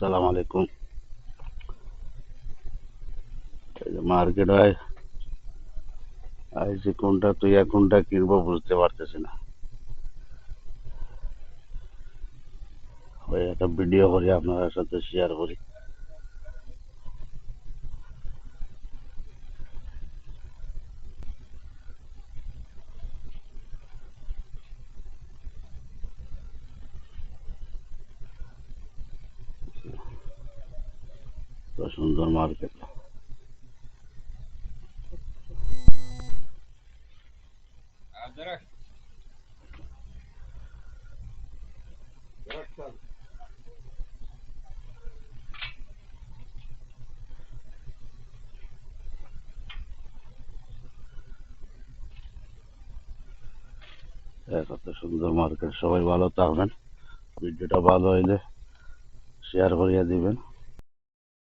আসসালামু আলাইকুম। এই যে মার্কেট হয় আইসি, কোনটা তুই কোনটা কিনবো বুঝতে পারতেছি না। ওই একটা ভিডিও করি আপনার সাথে শেয়ার করি। তো সুন্দর মার্কেট। কত সুন্দর মার্কেট। সবাই ভালো থাকবেন। ভিডিওটা ভালো হইলে শেয়ার করিয়া দিবেন।